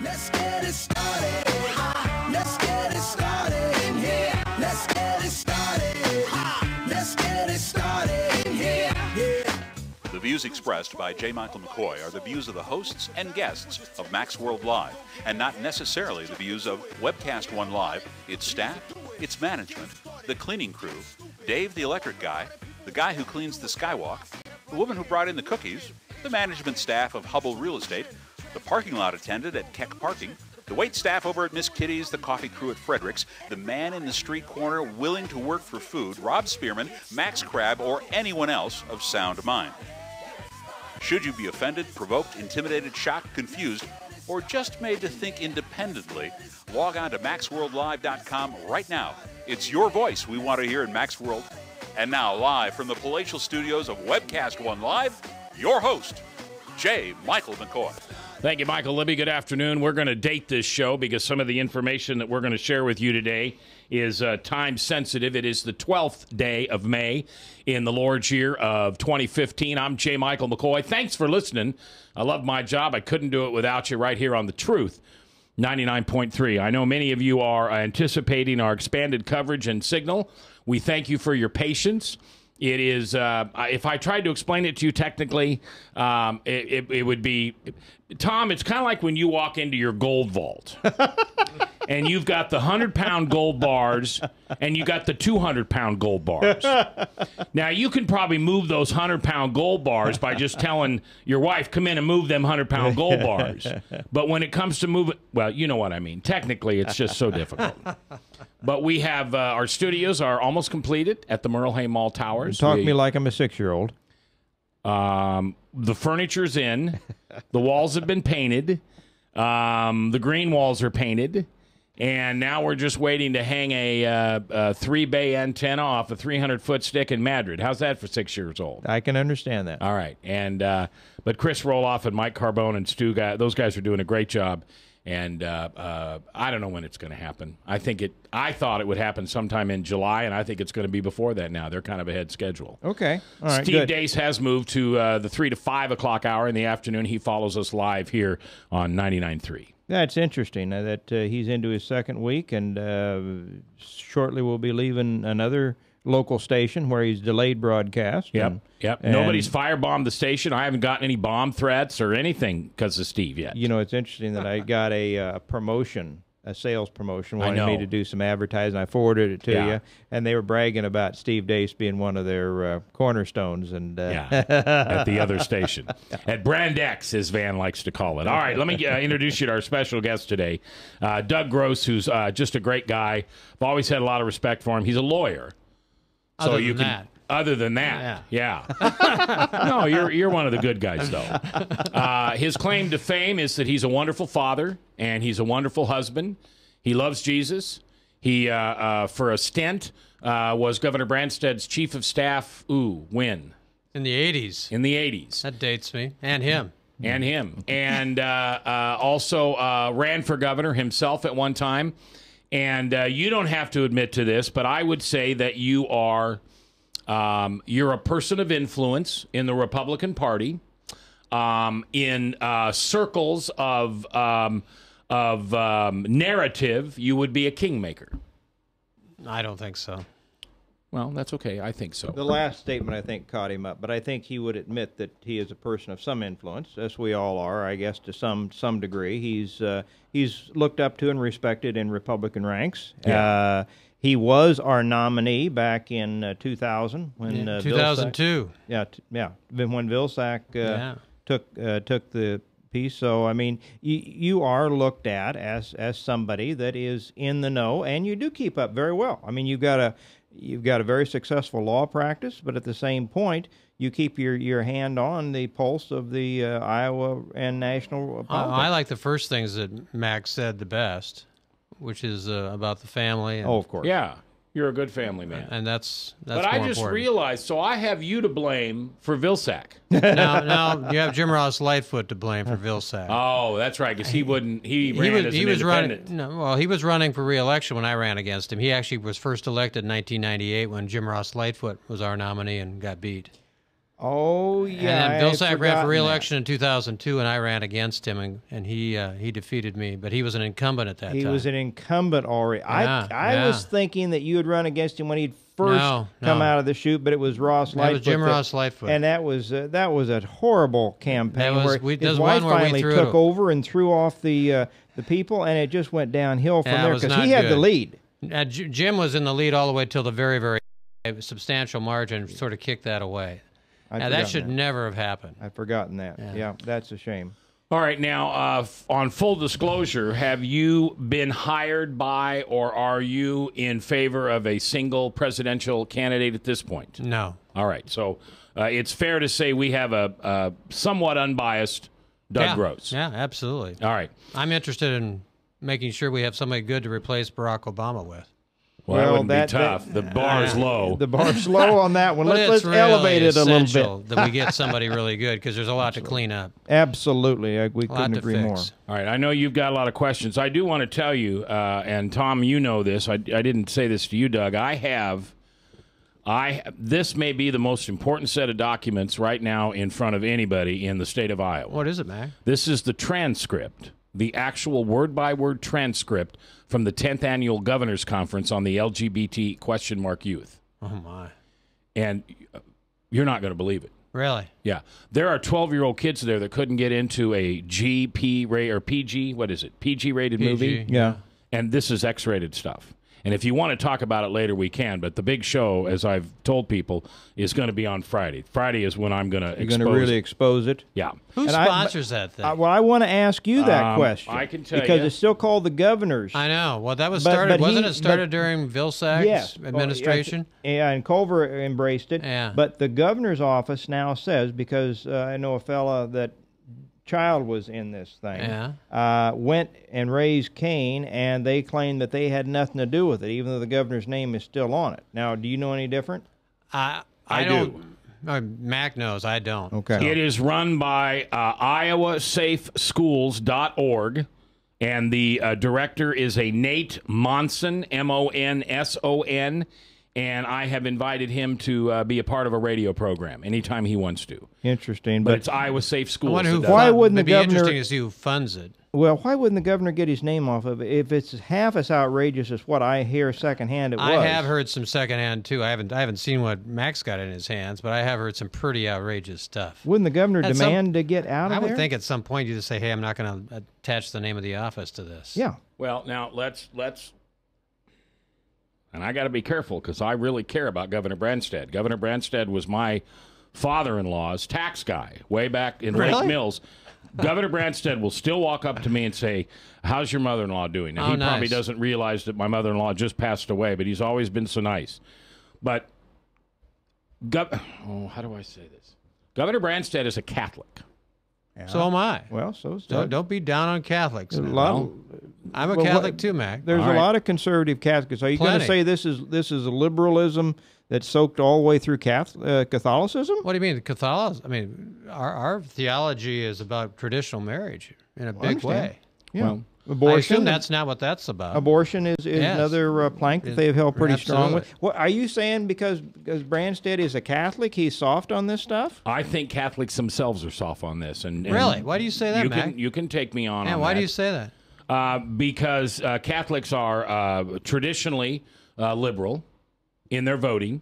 Let's get it started. Let's get it started in here. Let's get it started. Let's get it started in here. Yeah. The views expressed by J. Michael McCoy are the views of the hosts and guests of Max World Live, and not necessarily the views of Webcast One Live, its staff, its management, the cleaning crew, Dave the electric guy, the guy who cleans the skywalk, the woman who brought in the cookies, the management staff of Hubble Real Estate, the parking lot attendant at Keck Parking, the wait staff over at Miss Kitty's, the coffee crew at Frederick's, the man in the street corner willing to work for food, Rob Spearman, Max Crab, or anyone else of sound mind. Should you be offended, provoked, intimidated, shocked, confused, or just made to think independently, log on to MaxWorldLive.com right now. It's your voice we want to hear in Max World. And now, live from the palatial studios of Webcast One Live, your host, J. Michael McCoy. Thank you, Michael Libby. Good afternoon. We're going to date this show because some of the information that we're going to share with you today is time sensitive. It is the 12th day of May in the Lord's year of 2015. I'm J. Michael McCoy. Thanks for listening. I love my job. I couldn't do it without you right here on The Truth 99.3. I know many of you are anticipating our expanded coverage and signal. We thank you for your patience. It is, if I tried to explain it to you technically, it would be, Tom, it's kind of like when you walk into your gold vault and you've got the 100-pound gold bars and you got the 200-pound gold bars. Now, you can probably move those 100-pound gold bars by just telling your wife, come in and move them 100-pound gold bars. But when it comes to moving, well, you know what I mean. Technically, it's just so difficult. But we have our studios are almost completed at the Merle Mall Towers. Talk to me like I'm a 6-year-old. The furniture's in. The walls have been painted. The green walls are painted. And now we're just waiting to hang a 3-bay antenna off a 300-foot stick in Madrid. How's that for 6 years old? I can understand that. All right. And but Chris Roloff and Mike Carbone and Stu, those guys are doing a great job. And I don't know when it's going to happen. I thought it would happen sometime in July, and I think it's going to be before that now. They're kind of ahead schedule. Okay. All right, Steve good. Dace has moved to the 3 to 5 o'clock hour in the afternoon. He follows us live here on 99.3. That's interesting that he's into his second week, and shortly we'll be leaving another local station where he's delayed broadcast. Yep. Nobody's firebombed the station. I haven't gotten any bomb threats or anything because of Steve yet. You know, it's interesting that I got a promotion, a sales promotion, wanted me to do some advertising. I forwarded it to you, and they were bragging about Steve Dace being one of their cornerstones. And at the other station. At Brand X, as Van likes to call it. All right, let me introduce you to our special guest today, Doug Gross, who's just a great guy. I've always had a lot of respect for him. He's a lawyer. Other than that, yeah. No, you're one of the good guys, though. His claim to fame is that he's a wonderful father and he's a wonderful husband. He loves Jesus. He, for a stint, was Governor Branstad's chief of staff. When? In the 80s. In the 80s. That dates me. And him. And also ran for governor himself at one time. And you don't have to admit to this, but I would say that you are you're a person of influence in the Republican Party, in circles of narrative. You would be a kingmaker. I don't think so. Well, that's okay. I think so. The last statement, I think, caught him up, but I think he would admit that he is a person of some influence, as we all are, I guess, to some degree. He's looked up to and respected in Republican ranks. Yeah. He was our nominee back in 2000 when 2002. When Vilsack took the piece. So I mean, you are looked at as somebody that is in the know, and you do keep up very well. I mean, you've got a very successful law practice, but at the same point, you keep your hand on the pulse of the Iowa and national politics. I like the first things that Max said the best, which is about the family. And, of course. Yeah, you're a good family man. And that's But I just realized, so I have you to blame for Vilsack. No, you have Jim Ross Lightfoot to blame for Vilsack. Oh, that's right, because he ran as an independent. He was running for re-election when I ran against him. He actually was first elected in 1998 when Jim Ross Lightfoot was our nominee and got beat. Oh, yeah. And then I Bill had Sack ran forgotten for re-election that. in 2002, and I ran against him, and he defeated me. But he was an incumbent at that time. He was an incumbent already. Yeah, I was thinking that you had run against him when he'd first No. come out of the chute, but it was Ross Lightfoot. That was Jim Ross Lightfoot. And that was a horrible campaign That was- where that his was wife one where we finally threw took it- over and threw off the people, and it just went downhill from Yeah, it there was because not he had the good. lead. Jim was in the lead all the way till the very, very substantial margin, sort of kicked that away. I'd Now, that forgotten should never have happened. I've forgotten that. Yeah, that's a shame. All right, now, on full disclosure, have you been hired by or are you in favor of a single presidential candidate at this point? No. All right, so it's fair to say we have a somewhat unbiased Doug Gross. Yeah, absolutely. All right. I'm interested in making sure we have somebody good to replace Barack Obama with. Well, that wouldn't that- be tough. The bar is low. The bar's low on that one. But Let's it's really elevate it a little essential bit. that we get somebody really good because there's a lot to clean up. Absolutely. We A lot couldn't to agree fix. more. All right, I know you've got a lot of questions. I do want to tell you, and Tom, you know this. I didn't say this to you, Doug. This may be the most important set of documents right now in front of anybody in the state of Iowa. What is it, Mac? This is the transcript, the actual word-by-word transcript from the 10th Annual Governors Conference on the LGBT youth. Oh, my. And you're not going to believe it. Really? Yeah. There are 12-year-old kids there that couldn't get into a PG-rated movie. Yeah. And this is X-rated stuff. And if you want to talk about it later, we can. But the big show, as I've told people, is going to be on Friday. Friday is when I'm going to You're expose going to really it. expose it. Yeah. Who And sponsors that thing? Well, I want to ask you that question. I can tell because you. it's still called the governor's. I know. Well, that was But- started. but Wasn't he- it started but- during Vilsack's Yes. administration? Yeah, and Culver embraced it. Yeah. But the governor's office now says, because I know a fella that child was in this thing, went and raised Cain, and they claim that they had nothing to do with it, even though the governor's name is still on it. Now, do you know any different? I do. don't. Mac knows. I don't. Okay. It is run by iowasafeschools.org, and the director is a Nate Monson, Monson, and I have invited him to be a part of a radio program anytime he wants to. Interesting. But it's Iowa Safe I Schools. wonder who. that does Why it. wouldn't the it'd be governor- interesting to see who funds it. Well, why wouldn't the governor get his name off of it if it's half as outrageous as what I hear secondhand it was? I have heard some secondhand too. I haven't seen what Mac's got in his hands, but I have heard some pretty outrageous stuff. Wouldn't the governor At some- demand to get out of I there? would think at some point you just say, "Hey, I'm not going to attach the name of the office to this." Yeah. Well, now let's and I got to be careful because I really care about Governor Branstad. Governor Branstad was my father-in-law's tax guy way back in Lake Really? Mills. Governor Branstad will still walk up to me and say, "How's your mother-in-law doing?" Now, Oh, he probably nice. doesn't realize that my mother-in-law just passed away, but he's always been so nice. But how do I say this? Governor Branstad is a Catholic. So am I. Well, so is So Doug. don't be down on Catholics. A now. lot, I'm a well, Catholic what- too, Mac. there's All a right. lot of conservative Catholics. Are you going to Plenty. say this is a liberalism that soaked all the way through Catholicism? What do you mean, Catholicism? I mean, our theology is about traditional marriage in a big understand. way. Yeah. Well, I abortion. assume that's not what that's about. Abortion is Yes. another plank that they've held pretty strong with. Absolutely. What are you saying? Because Branstad is a Catholic, he's soft on this stuff? I think Catholics themselves are soft on this. And Really? Why do you say that, you Mac? you can take me on Man, on why that. do you say that? Because Catholics are traditionally liberal in their voting.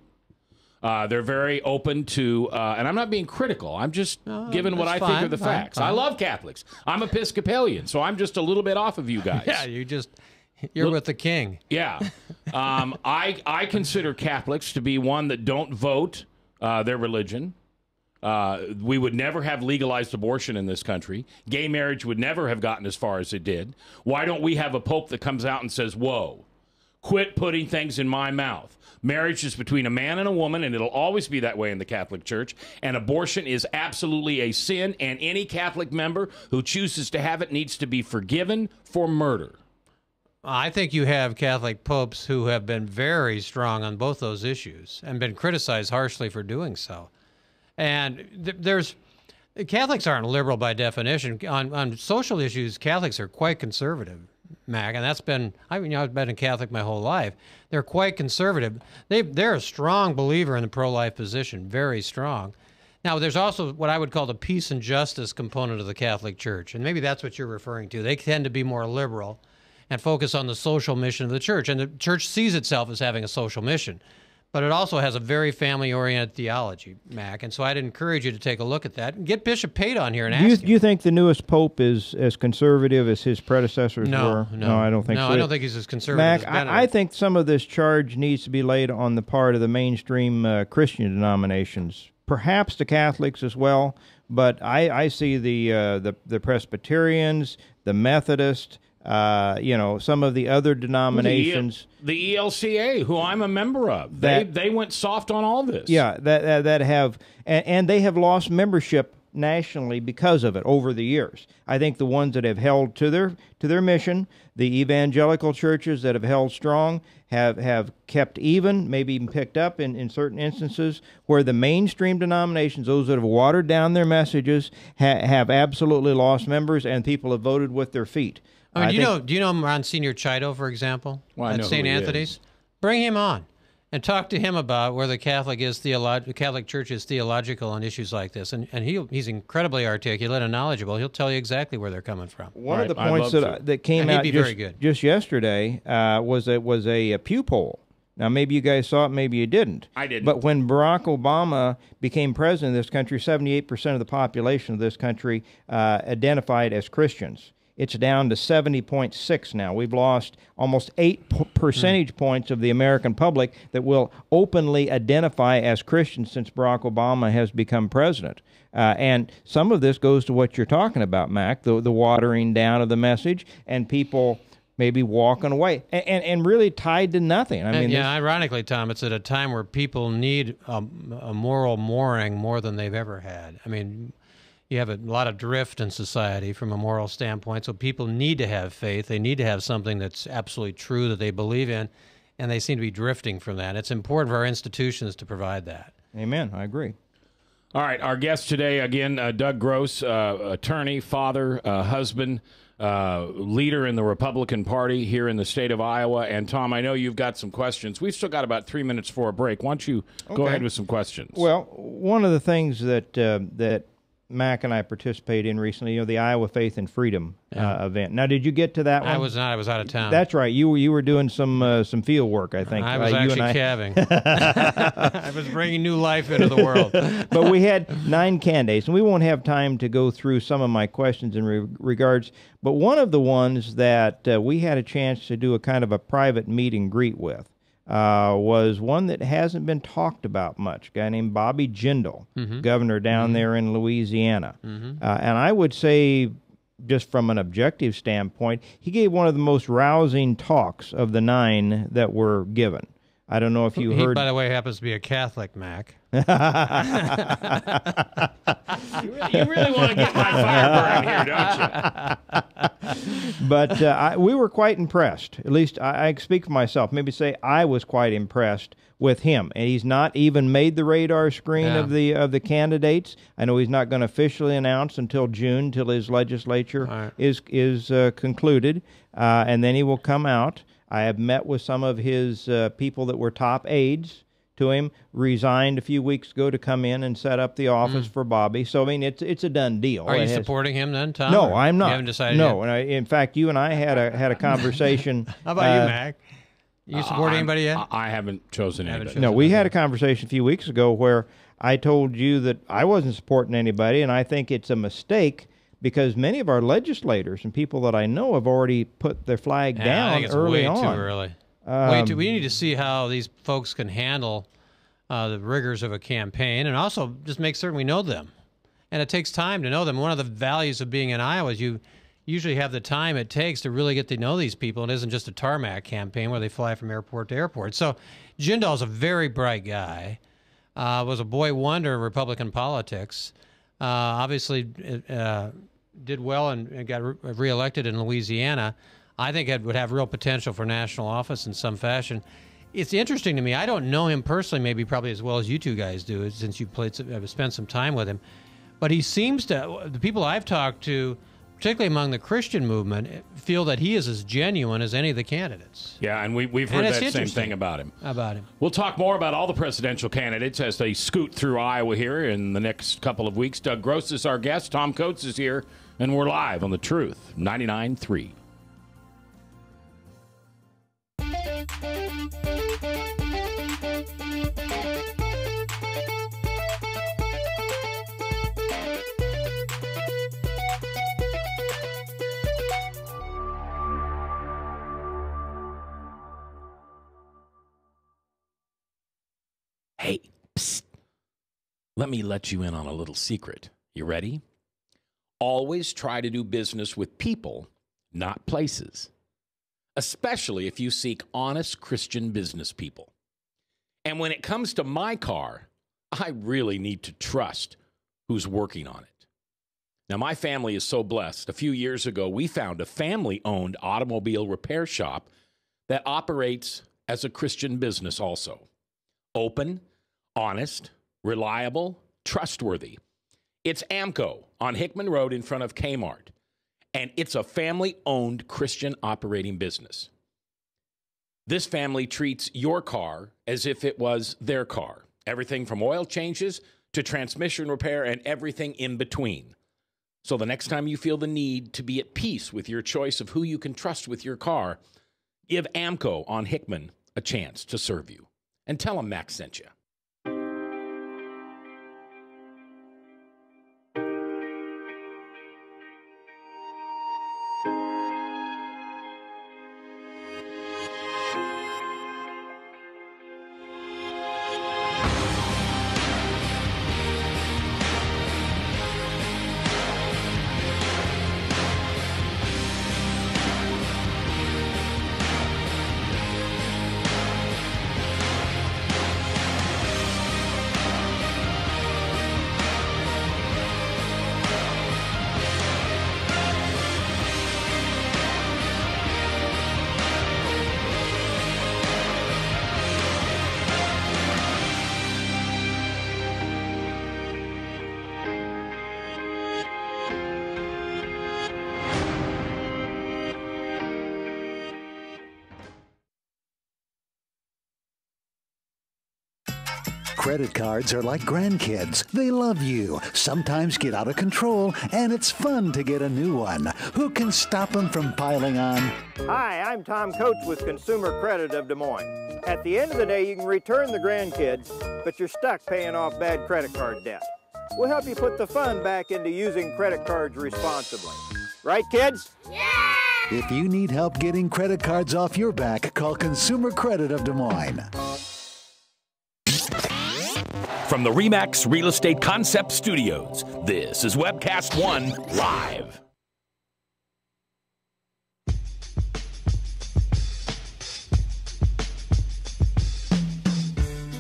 They're very open to, and I'm not being critical. I'm just giving what I that's think are the fine, facts. I fine. love Catholics. I'm Episcopalian, so I'm just a little bit off of you guys. Yeah, you're with the king. Yeah. I consider Catholics to be one that don't vote their religion. We would never have legalized abortion in this country. Gay marriage would never have gotten as far as it did. Why don't we have a pope that comes out and says, "Whoa, quit putting things in my mouth"? Marriage is between a man and a woman, and it'll always be that way in the Catholic Church. And abortion is absolutely a sin, and any Catholic member who chooses to have it needs to be forgiven for murder. I think you have Catholic popes who have been very strong on both those issues and been criticized harshly for doing so. And Catholics aren't liberal by definition. On social issues, Catholics are quite conservative, Mac, and that's been, I've been a Catholic my whole life. They're quite conservative. They're a strong believer in the pro-life position, very strong. Now, there's also what I would call the peace and justice component of the Catholic Church, and maybe that's what you're referring to. They tend to be more liberal and focus on the social mission of the church, and the church sees itself as having a social mission. But it also has a very family-oriented theology, Mac, and so I'd encourage you to take a look at that and get Bishop Pate on here and ask him. Do you think the newest pope is as conservative as his predecessors were? No, I don't think so. No, I don't think he's as conservative Mac, as Benedict. I think some of this charge needs to be laid on the part of the mainstream Christian denominations, perhaps the Catholics as well, but I see the Presbyterians, the Methodists, some of the other denominations. The ELCA, who I'm a member of, they went soft on all this. Yeah, that have, and they have lost membership nationally because of it over the years. I think the ones that have held to their mission, the evangelical churches that have held strong, have kept even, maybe even picked up in certain instances, where the mainstream denominations, those that have watered down their messages, have absolutely lost members, and people have voted with their feet. I mean, do you know Monsignor Chido, for example, at St. Anthony's? Bring him on and talk to him about where the Catholic Church is theological on issues like this. And he's incredibly articulate and knowledgeable. He'll tell you exactly where they're coming from. One of the points that came out just yesterday was a Pew poll. Now, maybe you guys saw it, maybe you didn't. I didn't. But when Barack Obama became president of this country, 78% of the population of this country identified as Christians. It's down to 70.6 now. We've lost almost 8 percentage points of the American public that will openly identify as Christians since Barack Obama has become president. And some of this goes to what you're talking about, Mac, the watering down of the message and people maybe walking away and really tied to nothing. I mean, ironically, Tom, it's at a time where people need a moral mooring more than they've ever had. I mean, you have a lot of drift in society from a moral standpoint, so people need to have faith. They need to have something that's absolutely true that they believe in, and they seem to be drifting from that. It's important for our institutions to provide that. Amen. I agree. All right, our guest today, again, Doug Gross, attorney, father, husband, leader in the Republican Party here in the state of Iowa. And, Tom, I know you've got some questions. We've still got about 3 minutes for a break. Why don't you go ahead with some questions? Well, one of the things that Mac and I participated in recently, the Iowa Faith and Freedom event. Now, did you get to that one? I was not. I was out of town. That's right. You were doing some field work, I think. I was actually calving. I was bringing new life into the world. But we had 9 candidates, and we won't have time to go through some of my questions in regards. But one of the ones that we had a chance to do a kind of a private meet and greet with was one that hasn't been talked about much, a guy named Bobby Jindal, governor down there in Louisiana. And I would say, just from an objective standpoint, he gave one of the most rousing talks of the 9 that were given. I don't know if you heard. He, by the way, happens to be a Catholic, Mac. You really want to get my fire burning here, don't you? But we were quite impressed. At least I speak for myself. Maybe say I was quite impressed with him. And he's not even made the radar screen of the candidates. I know he's not going to officially announce until June, till his legislature is concluded, and then he will come out. I have met with some of his people that were top aides to him, resigned a few weeks ago to come in and set up the office for Bobby. So, I mean, it's a done deal. Are you supporting him then, Tom? No, I'm not. You haven't decided No, yet? and in fact, you and I had a conversation. How about you, Mac? You support anybody yet? I haven't chosen anybody. No, we had a conversation a few weeks ago where I told you that I wasn't supporting anybody, and I think it's a mistake because many of our legislators and people that I know have already put their flag down I think it's early way on. too early. Way too. We need to see how these folks can handle the rigors of a campaign, and also just make certain we know them. And it takes time to know them. One of the values of being in Iowa is you usually have the time it takes to really get to know these people. It isn't just a tarmac campaign where they fly from airport to airport. So Jindal's a very bright guy. Was a boy wonder in Republican politics. Obviously did well and got reelected in Louisiana. I think it would have real potential for national office in some fashion. It's interesting to me. I don't know him personally, maybe probably as well as you two guys do, since you've spent some time with him. But he seems to, the people I've talked to, particularly among the Christian movement, feel that he is as genuine as any of the candidates. Yeah, and we've heard that same thing about him. We'll talk more about all the presidential candidates as they scoot through Iowa here in the next couple of weeks. Doug Gross is our guest. Tom Coates is here, and we're live on The Truth, 99.3. Hey, psst. Let me let you in on a little secret. You ready? Always try to do business with people, not places. Especially if you seek honest Christian business people. And when it comes to my car, I really need to trust who's working on it. Now, my family is so blessed. A few years ago, we found a family-owned automobile repair shop that operates as a Christian business also. Open, honest, reliable, trustworthy. It's AMCO on Hickman Road in front of Kmart, and it's a family-owned Christian operating business. This family treats your car as if it was their car. Everything from oil changes to transmission repair and everything in between. So the next time you feel the need to be at peace with your choice of who you can trust with your car, give AMCO on Hickman a chance to serve you. And tell them Max sent you. Credit cards are like grandkids. They love you, sometimes get out of control, and it's fun to get a new one. Who can stop them from piling on? Hi, I'm Tom Coates with Consumer Credit of Des Moines. At the end of the day, you can return the grandkids, but you're stuck paying off bad credit card debt. We'll help you put the fun back into using credit cards responsibly. Right, kids? Yeah! If you need help getting credit cards off your back, call Consumer Credit of Des Moines. From the RE/MAX Real Estate Concept Studios, this is Webcast One Live.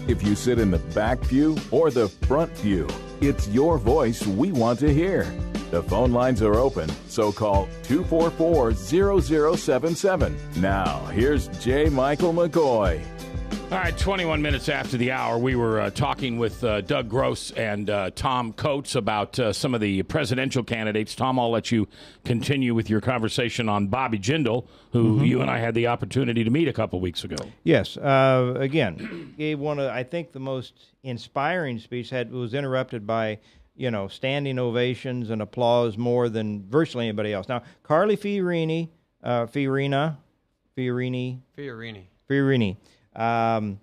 If you sit in the back pew or the front pew, it's your voice we want to hear. The phone lines are open, so call 244-0077. Now, here's J. Michael McCoy. All right, 21 minutes after the hour, we were talking with Doug Gross and Tom Coates about some of the presidential candidates. Tom, I'll let you continue with your conversation on Bobby Jindal, who you and I had the opportunity to meet a couple weeks ago. Yes. Again, gave one of, I think, the most inspiring speech. Was interrupted by, standing ovations and applause more than virtually anybody else. Now, Carly Fiorina.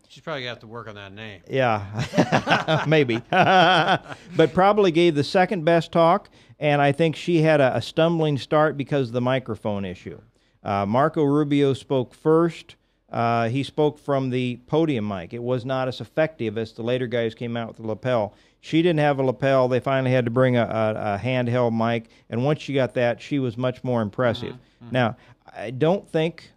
She's probably got to work on that name. Yeah, maybe. But probably gave the second best talk, and I think she had a stumbling start because of the microphone issue. Marco Rubio spoke first. He spoke from the podium mic. It was not as effective as the later guys came out with the lapel. She didn't have a lapel. They finally had to bring a handheld mic, and once she got that, she was much more impressive. Now, I don't think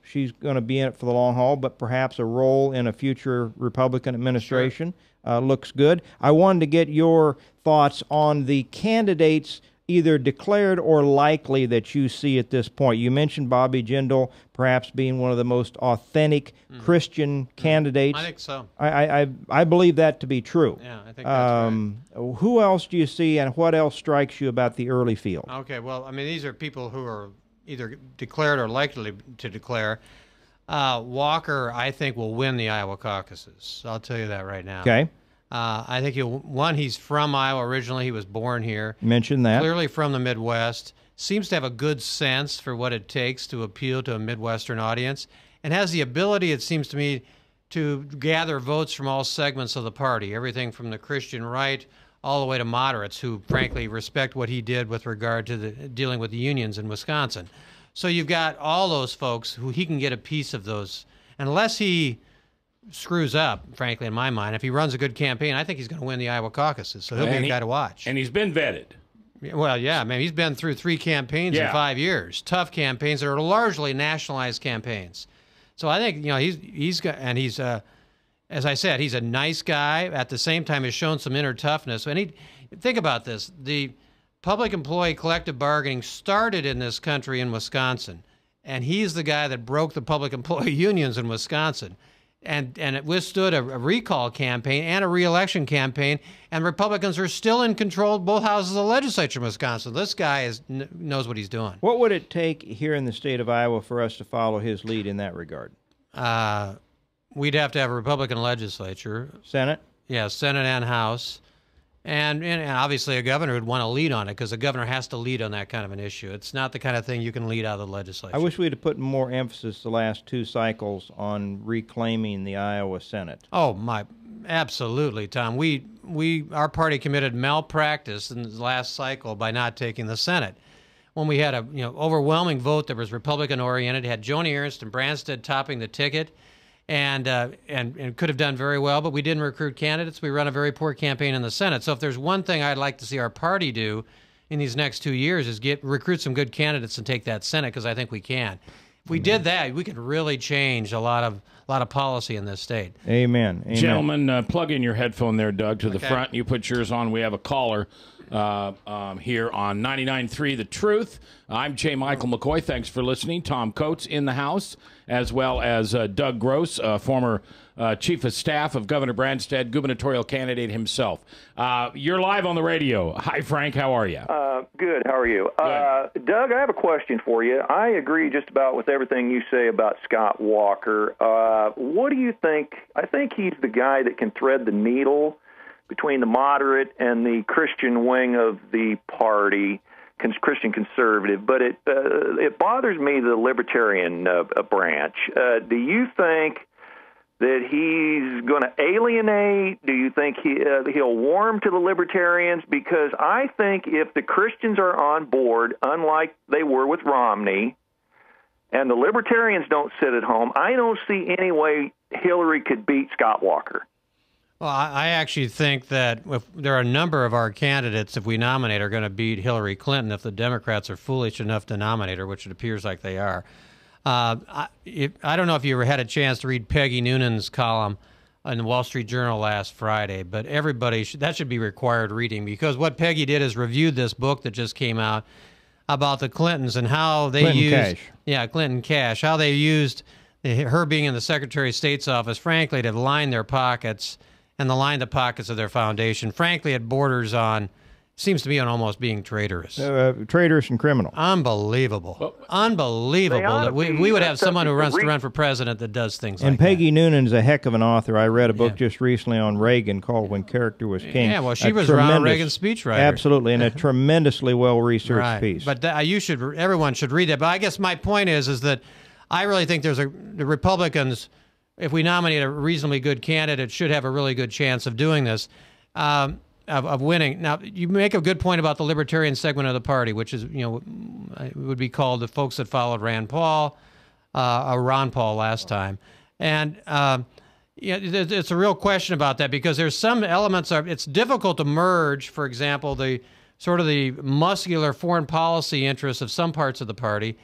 she's going to be in it for the long haul, but perhaps a role in a future Republican administration looks good. I wanted to get your thoughts on the candidates either declared or likely that you see at this point? You mentioned Bobby Jindal perhaps being one of the most authentic Christian candidates. I think so. I believe that to be true. Yeah, I think that's right. Who else do you see, and what else strikes you about the early field? Okay, well, I mean, these are people who are either declared or likely to declare. Walker, I think, will win the Iowa caucuses. I'll tell you that right now. Okay. I think he's from Iowa originally. He was born here. Mention that. Clearly from the Midwest. Seems to have a good sense for what it takes to appeal to a Midwestern audience, and has the ability, it seems to me, to gather votes from all segments of the party, everything from the Christian right all the way to moderates who, frankly, respect what he did with regard to dealing with the unions in Wisconsin. So you've got all those folks who he can get a piece of those, unless he screws up, frankly, in my mind. If he runs a good campaign, I think he's going to win the Iowa caucuses, so he'll be a guy to watch. And he's been vetted. Well, yeah, man, he's been through 3 campaigns in 5 years. Tough campaigns that are largely nationalized campaigns. So I think, he's got, and he's as I said, he's a nice guy. At the same time, has shown some inner toughness. And think about this: the public employee collective bargaining started in this country in Wisconsin, and he's the guy that broke the public employee unions in Wisconsin. And it withstood a recall campaign and a re-election campaign, and Republicans are still in control of both houses of the legislature in Wisconsin. This guy knows what he's doing. What would it take here in the state of Iowa for us to follow his lead in that regard? We'd have to have a Republican legislature. Senate? Yeah, Senate and House. And obviously a governor would want to lead on it, because a governor has to lead on that kind of an issue. It's not the kind of thing you can lead out of the legislature. I wish we'd have put more emphasis the last 2 cycles on reclaiming the Iowa Senate. Oh, absolutely, Tom. Our party committed malpractice in the last cycle by not taking the Senate. When we had a overwhelming vote that was Republican-oriented, had Joni Ernst and Branstad topping the ticket, and could have done very well, but we didn't recruit candidates. We run a very poor campaign in the Senate. So if there's one thing I'd like to see our party do in these next 2 years is recruit some good candidates and take that Senate, because I think we can. If we did that, we could really change a lot of policy in this state. Amen. Gentlemen, plug in your headphone there, Doug, to the front. You put yours on. We have a caller here on 99.3 The Truth. I'm J. Michael McCoy. Thanks for listening. Tom Coates in the house, as well as Doug Gross, former chief of staff of Governor Branstad, gubernatorial candidate himself. You're live on the radio. Hi, Frank. How are you? Good. How are you? Doug, I have a question for you. I agree just about with everything you say about Scott Walker. What do you think? I think he's the guy that can thread the needle between the moderate and the Christian wing of the party, Christian conservative, but it bothers me, the libertarian branch. Do you think that he's going to alienate? Do you think he'll warm to the libertarians? Because I think if the Christians are on board, unlike they were with Romney, and the libertarians don't sit at home, I don't see any way Hillary could beat Scott Walker. Well, I actually think that if there are a number of our candidates, if we nominate, are going to beat Hillary Clinton if the Democrats are foolish enough to nominate her, which it appears like they are. I don't know if you ever had a chance to read Peggy Noonan's column in the Wall Street Journal last Friday, but everybody that should be required reading, because what Peggy did is reviewed this book that just came out about the Clintons and how they Clinton Cash, how they used her being in the Secretary of State's office, frankly, to line their pockets and line the pockets of their foundation. Frankly, it borders on, seems to me, on almost being traitorous. Traitorous and criminal. Unbelievable. Unbelievable that we would have someone who wants to run for president that does things like that. And Peggy Noonan's a heck of an author. I read a book just recently on Reagan called When Character Was King. Yeah, well, she was Ronald Reagan's speechwriter. Absolutely, and a tremendously well-researched piece. But everyone should read that. But I guess my point is that I really think the Republicans, if we nominate a reasonably good candidate, should have a really good chance of doing this, of winning. Now, you make a good point about the libertarian segment of the party, which is, it would be called the folks that followed Rand Paul, or Ron Paul last time. And it's a real question about that, because there's some elements it's difficult to merge, for example, the sort of the muscular foreign policy interests of some parts of the party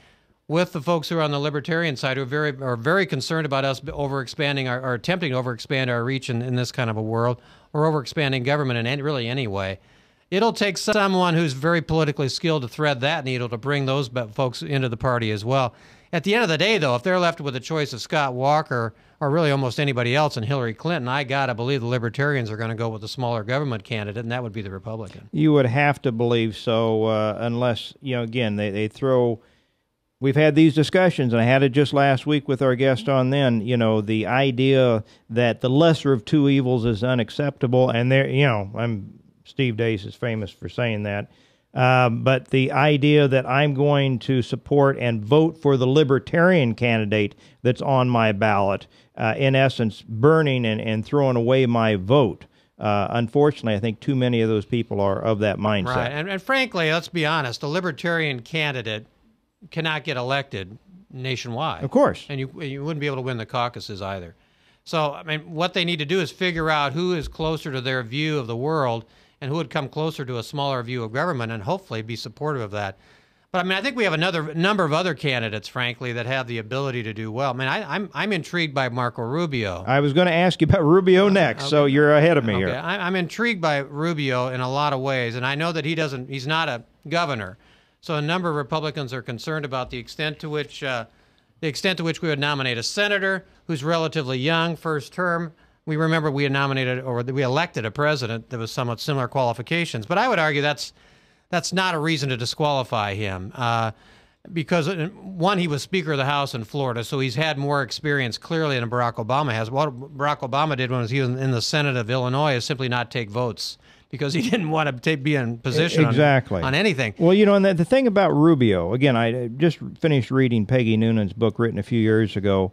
with the folks who are on the libertarian side, who are very concerned about us overexpanding or attempting to overexpand our reach in this kind of a world, or overexpanding government in really any way. it'll take someone who's very politically skilled to thread that needle to bring those folks into the party as well. At the end of the day, though, if they're left with a choice of Scott Walker or really almost anybody else and Hillary Clinton, I got to believe the Libertarians are going to go with the smaller government candidate, and that would be the Republican. You would have to believe so, unless, again, they throw... We've had these discussions, and I had it just last week with our guest on then, the idea that the lesser of two evils is unacceptable, and Steve Deace is famous for saying that. But the idea that I'm going to support and vote for the Libertarian candidate that's on my ballot, in essence, burning and throwing away my vote. Unfortunately, I think too many of those people are of that mindset. Right, and frankly, let's be honest, the Libertarian candidate cannot get elected nationwide. Of course. And you wouldn't be able to win the caucuses either. So, I mean, what they need to do is figure out who is closer to their view of the world and who would come closer to a smaller view of government and hopefully be supportive of that. But, I mean, I think we have another number of other candidates, frankly, that have the ability to do well. I mean, I'm intrigued by Marco Rubio. I was going to ask you about Rubio next, okay. So you're ahead of me here. I'm intrigued by Rubio in a lot of ways, and I know that he's not a governor. So a number of Republicans are concerned about the extent to which we would nominate a senator who's relatively young, first term. We remember we elected a president that was somewhat similar qualifications. But I would argue that's not a reason to disqualify him because, one, he was Speaker of the House in Florida, so he's had more experience clearly than Barack Obama has. What Barack Obama did when he was in the Senate of Illinois is simply not take votes, because he didn't want to be in position on anything. Well, and the thing about Rubio, again, I just finished reading Peggy Noonan's book written a few years ago,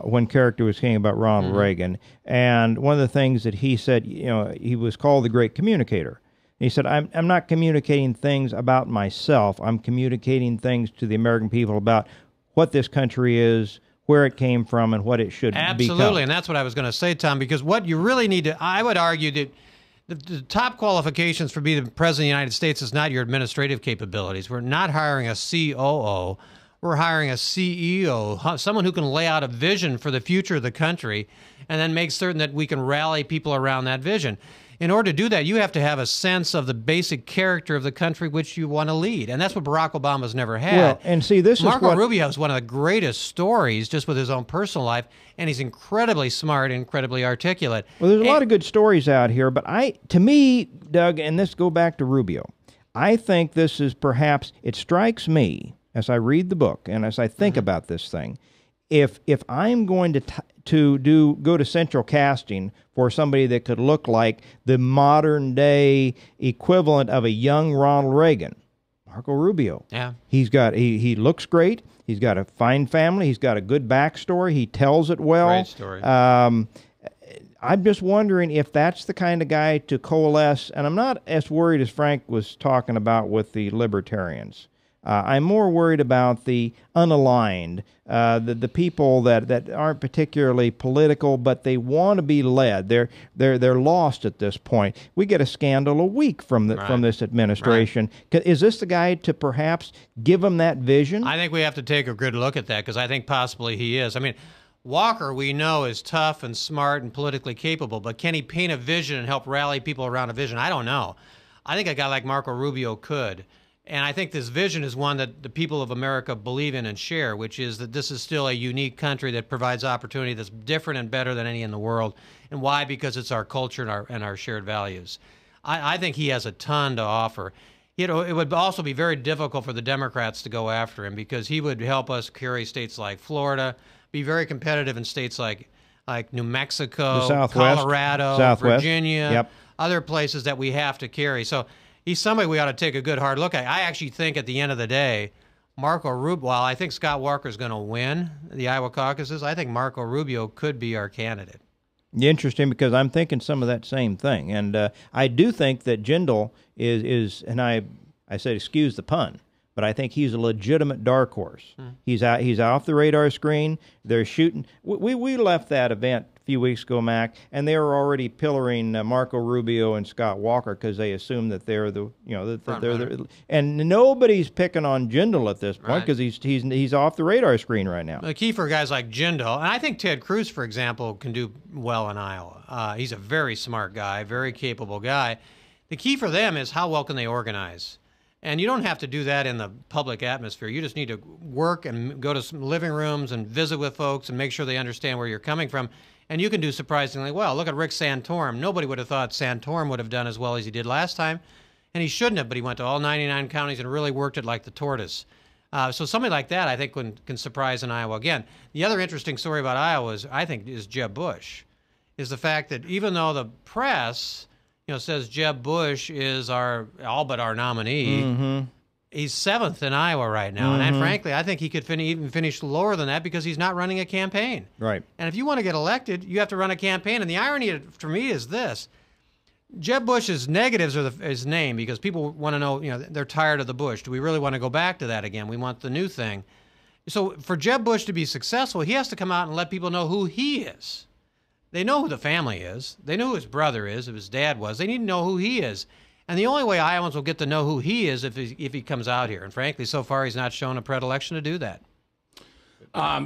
When Character Was King, about Ronald Reagan. And one of the things that he said, he was called the great communicator. He said, I'm not communicating things about myself. I'm communicating things to the American people about what this country is, where it came from, and what it should become. Absolutely, and that's what I was going to say, Tom, because what you really need to, I would argue that the top qualifications for being the President of the United States is not your administrative capabilities. We're not hiring a COO. We're hiring a CEO, someone who can lay out a vision for the future of the country and then make certain that we can rally people around that vision. In order to do that, you have to have a sense of the basic character of the country which you want to lead, and that's what Barack Obama's never had. Well, and see, Marco Rubio is one of the greatest stories just with his own personal life, and he's incredibly smart, incredibly articulate. Well, there's a lot of good stories out here, but to me, Doug, and this go back to Rubio, I think this is perhaps, it strikes me as I read the book and as I think about this thing, if I'm going to go to central casting for somebody that could look like the modern day equivalent of a young Ronald Reagan, Marco Rubio. Yeah. He looks great. He's got a fine family. He's got a good backstory. He tells it well. Great story. I'm just wondering if that's the kind of guy to coalesce, and I'm not as worried as Frank was talking about with the Libertarians. I'm more worried about the unaligned, the people that aren't particularly political, but they want to be led. They're lost at this point. We get a scandal a week from this administration. Right. Is this the guy to perhaps give them that vision? I think we have to take a good look at that, because I think possibly he is. I mean, Walker, we know, is tough and smart and politically capable, but can he paint a vision and help rally people around a vision? I don't know. I think a guy like Marco Rubio could. And I think this vision is one that the people of America believe in and share, which is that this is still a unique country that provides opportunity that's different and better than any in the world. And why? Because it's our culture and our shared values. I think he has a ton to offer. It would also be very difficult for the Democrats to go after him, because he would help us carry states like Florida, be very competitive in states like New Mexico, Colorado, Virginia, other places that we have to carry. So he's somebody we ought to take a good hard look at. I actually think at the end of the day, Marco Rubio, while I think Scott Walker is going to win the Iowa caucuses, I think Marco Rubio could be our candidate. Interesting, because I'm thinking some of that same thing. And I do think that Jindal is, and I said excuse the pun, but I think he's a legitimate dark horse. He's off the radar screen. They're shooting. We left that event a few weeks ago, Mac, and they were already pillaring Marco Rubio and Scott Walker because they assume that they're and nobody's picking on Jindal at this point because he's off the radar screen right now. The key for guys like Jindal, and I think Ted Cruz, for example, can do well in Iowa. He's a very smart guy, very capable guy. The key for them is how well can they organize. And you don't have to do that in the public atmosphere. You just need to work and go to some living rooms and visit with folks and make sure they understand where you're coming from. And you can do surprisingly well. Look at Rick Santorum. Nobody would have thought Santorum would have done as well as he did last time. And he shouldn't have, but he went to all 99 counties and really worked it like the tortoise. So somebody like that, I think, can surprise in Iowa. Again, the other interesting story about Iowa is Jeb Bush, is the fact that even though the press says Jeb Bush is our nominee, he's 7th in Iowa right now. And frankly, I think he could even finish lower than that because he's not running a campaign. Right. And if you want to get elected, you have to run a campaign. And the irony for me is this. Jeb Bush's negatives are his name because people want to know, they're tired of the Bush. Do we really want to go back to that again? We want the new thing. So for Jeb Bush to be successful, he has to come out and let people know who he is. They know who the family is. They know who his brother is, if his dad was. They need to know who he is. And the only way Iowans will get to know who he is if he comes out here. And frankly, so far he's not shown a predilection to do that.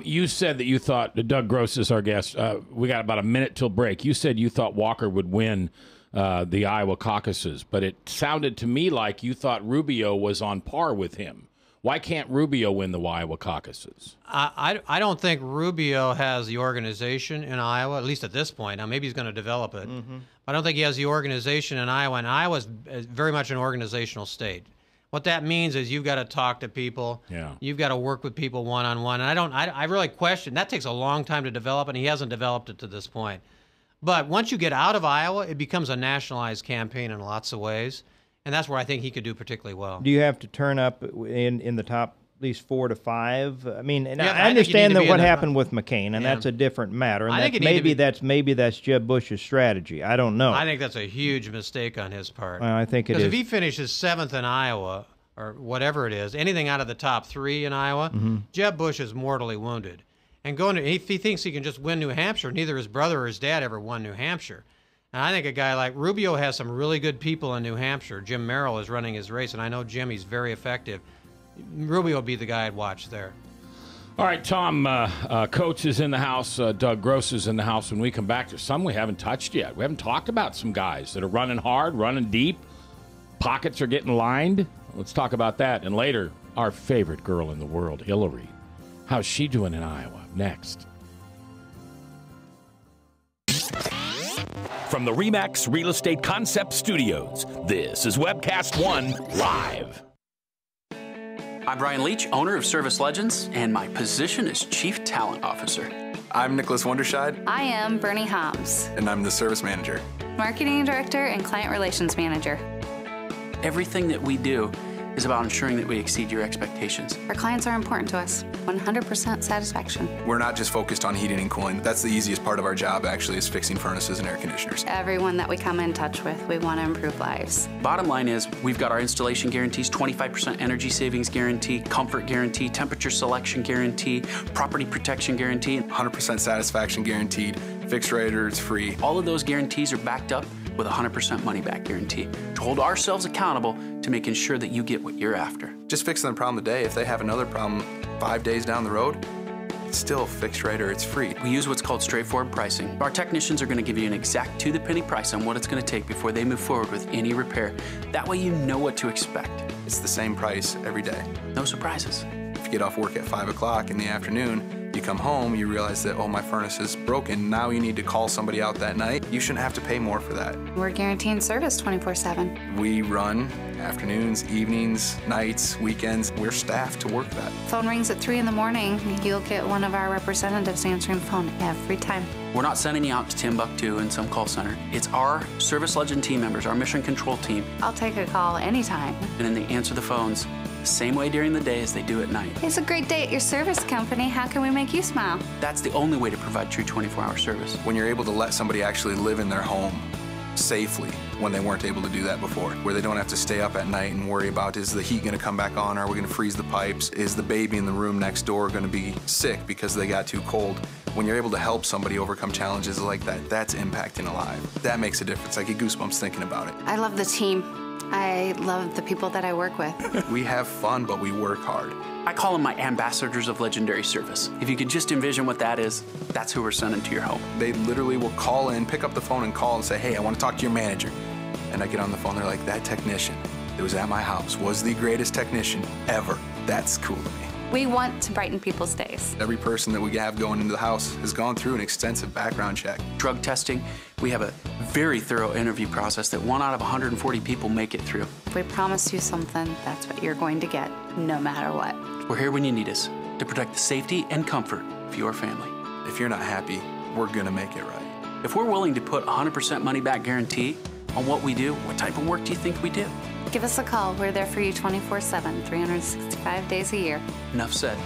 You said that you thought, Doug Gross is our guest. We got about a minute till break. You said you thought Walker would win the Iowa caucuses, but it sounded to me like you thought Rubio was on par with him. Why can't Rubio win the Iowa caucuses? I don't think Rubio has the organization in Iowa, at least at this point. Now, maybe he's going to develop it. I don't think he has the organization in Iowa, and Iowa's very much an organizational state. What that means is you've got to talk to people. Yeah. You've got to work with people one-on-one. And I really question, that takes a long time to develop, and he hasn't developed it to this point. But once you get out of Iowa, it becomes a nationalized campaign in lots of ways. And that's where I think he could do particularly well. Do you have to turn up in the top at least 4 to 5? I mean, and Yeah, I understand that what happened with McCain, and Yeah. that's a different matter. And I think maybe that's Jeb Bush's strategy. I don't know. I think that's a huge mistake on his part. Well, I think it Because is. if he finishes 7th in Iowa, or whatever it is, anything out of the top 3 in Iowa, Jeb Bush is mortally wounded. And if he thinks he can just win New Hampshire, neither his brother or his dad ever won New Hampshire. And I think a guy like Rubio has some really good people in New Hampshire. Jim Merrill is running his race, and I know Jim, he's very effective. Rubio would be the guy I'd watch there. All right, Tom, Coates is in the house. Doug Gross is in the house. When we come back, there's some we haven't touched yet. We haven't talked about some guys that are running hard, running deep. Pockets are getting lined. Let's talk about that. And later, our favorite girl in the world, Hillary. How's she doing in Iowa? Next. From the RE/MAX Real Estate Concept Studios, this is Webcast One Live. I'm Brian Leach, owner of Service Legends, and my position is Chief Talent Officer. I'm Nicholas Wonderscheid. I am Bernie Hobbs, And I'm the Service Manager. Marketing Director and Client Relations Manager. Everything that we do is about ensuring that we exceed your expectations. Our clients are important to us. 100% satisfaction. We're not just focused on heating and cooling. That's the easiest part of our job, actually, is fixing furnaces and air conditioners. Everyone that we come in touch with, we want to improve lives. Bottom line is, we've got our installation guarantees, 25% energy savings guarantee, comfort guarantee, temperature selection guarantee, property protection guarantee. 100% satisfaction guaranteed. Fixed rate or it's free. All of those guarantees are backed up with a 100% money-back guarantee to hold ourselves accountable to making sure that you get what you're after. Just fixing the problem today. If they have another problem 5 days down the road, it's still fixed rate or it's free. We use what's called straightforward pricing. Our technicians are going to give you an exact to-the-penny price on what it's going to take before they move forward with any repair. That way you know what to expect. It's the same price every day. No surprises. If you get off work at 5 o'clock in the afternoon, you come home, you realize that, oh, my furnace is broken. Now you need to call somebody out that night. You shouldn't have to pay more for that. We're guaranteeing service 24/7. We run afternoons, evenings, nights, weekends. We're staffed to work that. Phone rings at 3 in the morning. You'll get one of our representatives answering the phone every time. We're not sending you out to Timbuktu in some call center. It's our Service Legend team members, our mission control team. I'll take a call anytime. And then they answer the phones the same way during the day as they do at night. It's a great day at your service company. How can we make you smile? That's the only way to provide true 24-hour service. When you're able to let somebody actually live in their home safely when they weren't able to do that before, where they don't have to stay up at night and worry about, is the heat going to come back on? Are we going to freeze the pipes? Is the baby in the room next door going to be sick because they got too cold? When you're able to help somebody overcome challenges like that, that's impacting a life. That makes a difference. I get goosebumps thinking about it. I love the team. I love the people that I work with. We have fun, but we work hard. I call them my ambassadors of legendary service. If you could just envision what that is, that's who we're sending to your home. They literally will call in, pick up the phone and call and say, hey, I want to talk to your manager. And I get on the phone, they're like, that technician that was at my house was the greatest technician ever. That's cool to me. We want to brighten people's days. Every person that we have going into the house has gone through an extensive background check. Drug testing, we have a very thorough interview process that 1 out of 140 people make it through. If we promise you something, that's what you're going to get, no matter what. We're here when you need us to protect the safety and comfort of your family. If you're not happy, we're gonna make it right. If we're willing to put 100% money back guarantee on what we do, what type of work do you think we do? Give us a call. We're there for you 24/7, 365 days a year. Enough said.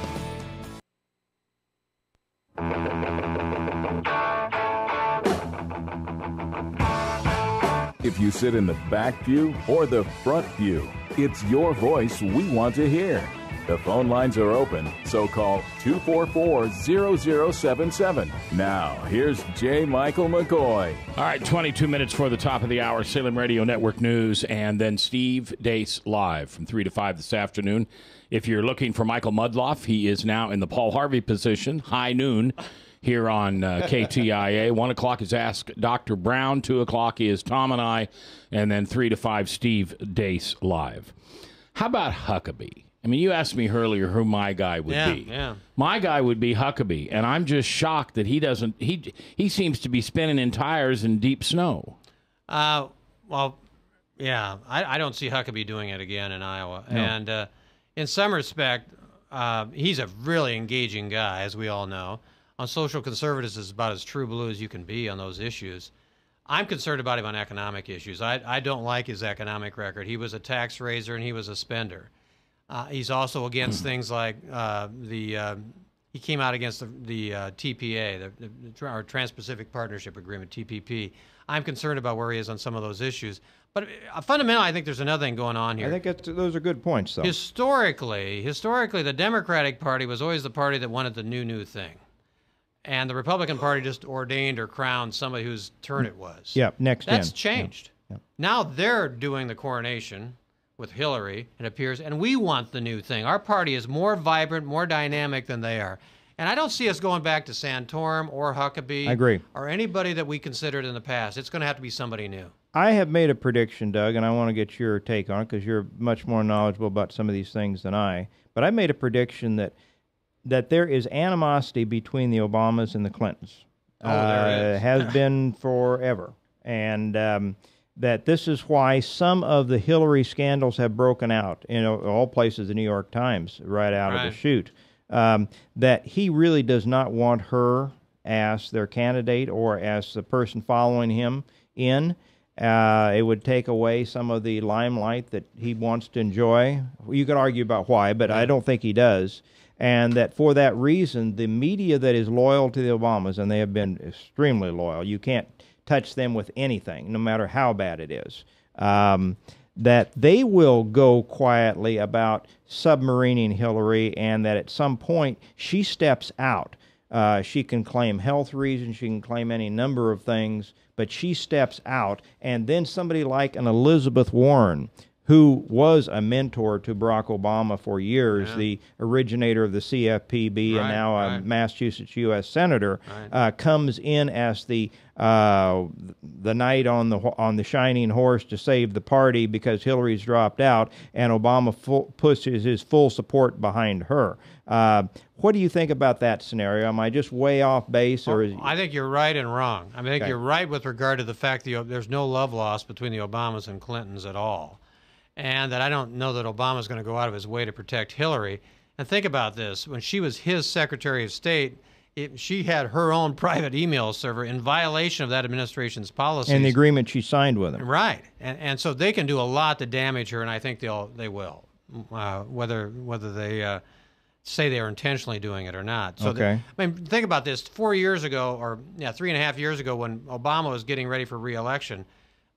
If you sit in the back pew or the front pew, it's your voice we want to hear. The phone lines are open, so call 244-0077. Now, here's J. Michael McCoy. All right, 22 minutes for the top of the hour, Salem Radio Network News, and then Steve Deace Live from 3 to 5 this afternoon. If you're looking for Michael Mudloff, he is now in the Paul Harvey position, high noon, here on KTIA. 1 o'clock is Ask Dr. Brown, 2 o'clock is Tom and I, and then 3 to 5, Steve Deace Live. How about Huckabee? I mean, you asked me earlier who my guy would be. Yeah. My guy would be Huckabee, and I'm just shocked that he doesn't. He seems to be spinning in tires in deep snow. Well, yeah, I don't see Huckabee doing it again in Iowa. No. And in some respect, he's a really engaging guy, as we all know. On social conservatives, is about as true blue as you can be on those issues. I'm concerned about him on economic issues. I don't like his economic record. He was a tax raiser and he was a spender. He's also against things like he came out against the TPA, our Trans-Pacific Partnership Agreement, TPP. I'm concerned about where he is on some of those issues. But fundamentally, I think there's another thing going on here. I think those are good points, though. Historically, the Democratic Party was always the party that wanted the new thing. And the Republican Party just ordained or crowned somebody whose turn it was. Yeah, next That's in. changed. Yeah. Now they're doing the coronation with Hillary, it appears, and we want the new thing. Our party is more vibrant, more dynamic than they are. And I don't see us going back to Santorum or Huckabee. I agree. Or anybody that we considered in the past. It's going to have to be somebody new. I have made a prediction, Doug, and I want to get your take on it because you're much more knowledgeable about some of these things than I. But I made a prediction that there is animosity between the Obamas and the Clintons. There is. Has been forever. And that this is why some of the Hillary scandals have broken out in all places, the New York Times, right out of the chute. That he really does not want her as their candidate or as the person following him in. It would take away some of the limelight that he wants to enjoy. You could argue about why, but I don't think he does. And that for that reason, the media that is loyal to the Obamas, and they have been extremely loyal, you can't touch them with anything, no matter how bad it is, that they will go quietly about submarining Hillary, and that at some point she steps out. She can claim health reasons, she can claim any number of things, but she steps out, and then somebody like an Elizabeth Warren, who was a mentor to Barack Obama for years, the originator of the CFPB and now a Massachusetts U.S. Senator, comes in as the knight on the shining horse to save the party because Hillary's dropped out, and Obama pushes his full support behind her. What do you think about that scenario? Am I just way off base, or I think you're right and wrong. I think you're right with regard to the fact that there's no love lost between the Obamas and Clintons at all. And that I don't know that Obama's going to go out of his way to protect Hillary. And think about this. When she was his Secretary of State, she had her own private email server in violation of that administration's policies. And the agreement she signed with him. Right. And so they can do a lot to damage her, and I think they will, whether they say they are intentionally doing it or not. So think about this. 4 years ago, or 3.5 years ago, when Obama was getting ready for re-election,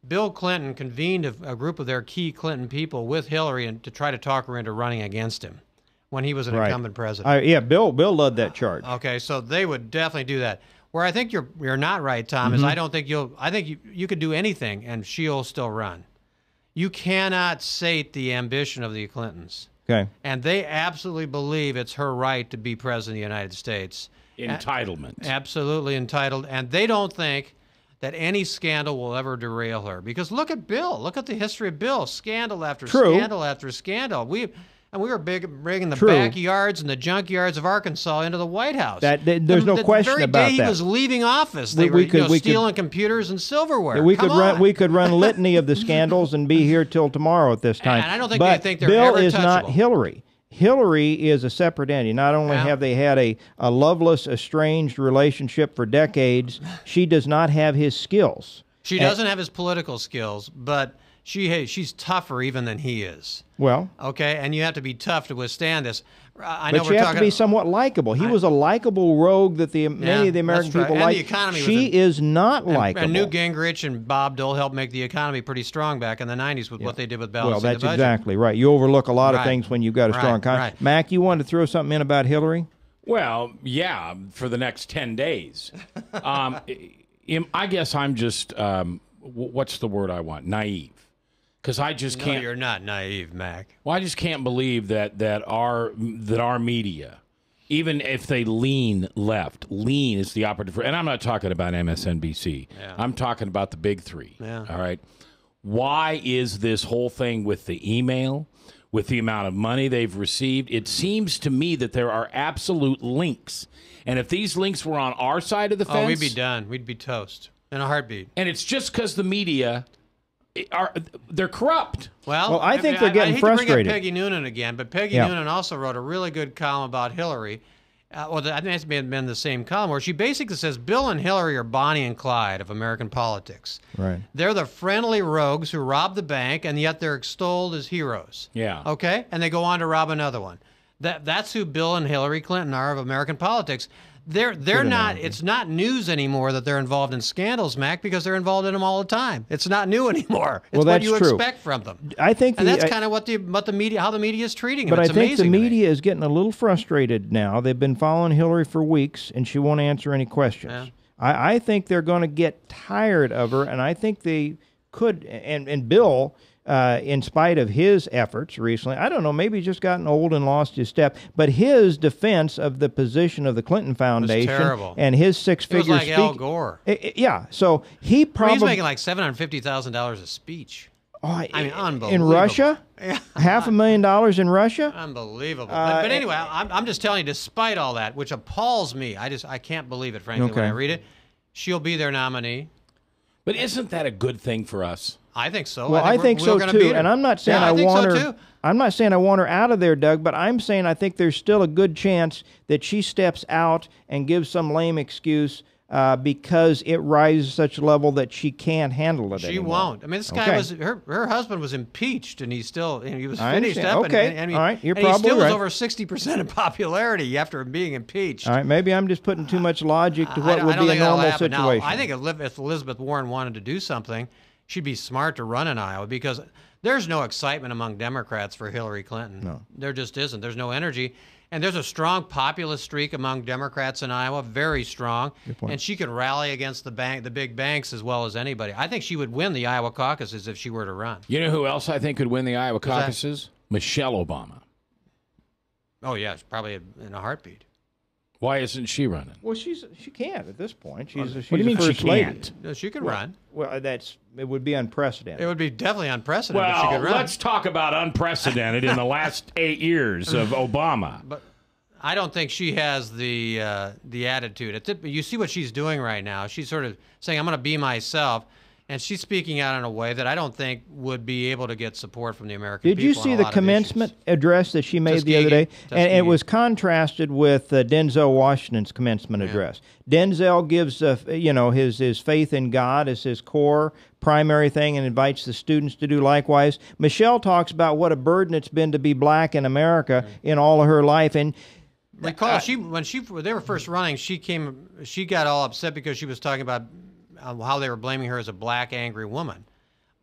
Bill Clinton convened a group of their key Clinton people with Hillary and to try to talk her into running against him when he was an incumbent president. Bill led that charge. Okay, so they would definitely do that. Where I think you're not right, Tom, is I think you could do anything and she'll still run. You cannot sate the ambition of the Clintons. Okay. And they absolutely believe it's her right to be president of the United States. Entitlement. Absolutely entitled. And they don't think that any scandal will ever derail her. Because look at Bill. Look at the history of Bill. Scandal after scandal after scandal. We were bringing the backyards and the junkyards of Arkansas into the White House. There's no question about that. The very day he was leaving office, they were stealing computers and silverware. We could run litany of the scandals and be here till tomorrow at this time. And I don't think they think they're Bill ever is touchable. not Hillary. Hillary is a separate entity. Not only have they had a loveless, estranged relationship for decades, she does not have his skills. She doesn't have his political skills, but she's tougher even than he is. Well, okay, and you have to be tough to withstand this. But you have to be somewhat likable. He was a likable rogue that many of the American people like. like. The economy she is not likable. And Newt Gingrich and Bob Dole helped make the economy pretty strong back in the 90s with what they did with balancing the budget. Well, that's exactly right. You overlook a lot of things when you've got a strong economy. Right. Mac, you wanted to throw something in about Hillary? Well, yeah, for the next 10 days. I guess I'm just, what's the word I want? Naive. Because I just can't. No, you're not naive, Mac. Well, I just can't believe that our media, even if they lean left, lean is the operative word. And I'm not talking about MSNBC. Yeah. I'm talking about the big three. Yeah. All right. Why is this whole thing with the email, with the amount of money they've received? It seems to me that there are absolute links. And if these links were on our side of the fence, we'd be done. We'd be toast in a heartbeat. And it's just because the media. They're corrupt. Well, I think they're getting frustrated. I hate to bring up Peggy Noonan again, but Peggy Noonan also wrote a really good column about Hillary. I think it's been the same column where she basically says Bill and Hillary are Bonnie and Clyde of American politics. Right. They're the friendly rogues who robbed the bank, and yet they're extolled as heroes. Yeah. Okay? And they go on to rob another one. That's who Bill and Hillary Clinton are of American politics. They're not. It's not news anymore that they're involved in scandals, Mac, because they're involved in them all the time. It's not new anymore. It's what you expect from them. I think, and that's kind of what the media, how the media is treating them. But it's I think amazing the media is getting a little frustrated now. They've been following Hillary for weeks, and she won't answer any questions. Yeah. I think they're going to get tired of her, and I think they could. And Bill. In spite of his efforts recently, I don't know, maybe he's just gotten old and lost his step, but his defense of the position of the Clinton Foundation and his six-figure speech. It was like Al Gore. Yeah, so he probably... he's making like $750,000 a speech. I mean, unbelievable. In Russia? $500,000 in Russia? Unbelievable. But anyway, I'm just telling you, despite all that, which appalls me, I can't believe it, frankly, when I read it, she'll be their nominee. But isn't that a good thing for us? I think so. Well, I think so too. And I'm not saying I want her. Too. I'm not saying I want her out of there, Doug. But I'm saying I think there's still a good chance that she steps out and gives some lame excuse because it rises to such a level that she can't handle it. She won't. I mean, this guy was her husband was impeached, and he was finished up. Okay, and all right, you're and probably he still right. was over 60% in popularity after being impeached. All right, maybe I'm just putting too much logic to what would be a normal situation. Now, I think if Elizabeth Warren wanted to do something, she'd be smart to run in Iowa because there's no excitement among Democrats for Hillary Clinton. No. There just isn't. There's no energy. And there's a strong populist streak among Democrats in Iowa, very strong. And she could rally against the big banks as well as anybody. I think she would win the Iowa caucuses if she were to run. You know who else I think could win the Iowa caucuses? Michelle Obama. Oh, yeah, probably in a heartbeat. Why isn't she running? Well, she can't at this point. She's what do you mean she can't? No, she can run. Well, it would be unprecedented. It would be definitely unprecedented if she could run. Let's talk about unprecedented in the last 8 years of Obama. But I don't think she has the attitude. You see what she's doing right now. She's sort of saying, I'm going to be myself. And she's speaking out in a way that I don't think would be able to get support from the American people. Did you see the commencement address that she made the other day? And it was contrasted with Denzel Washington's commencement address. Denzel gives his faith in God as his core primary thing and invites the students to do likewise. Michelle talks about what a burden it's been to be black in America in all of her life. And recall, when they were first running, she got all upset because she was talking about how they were blaming her as a black, angry woman.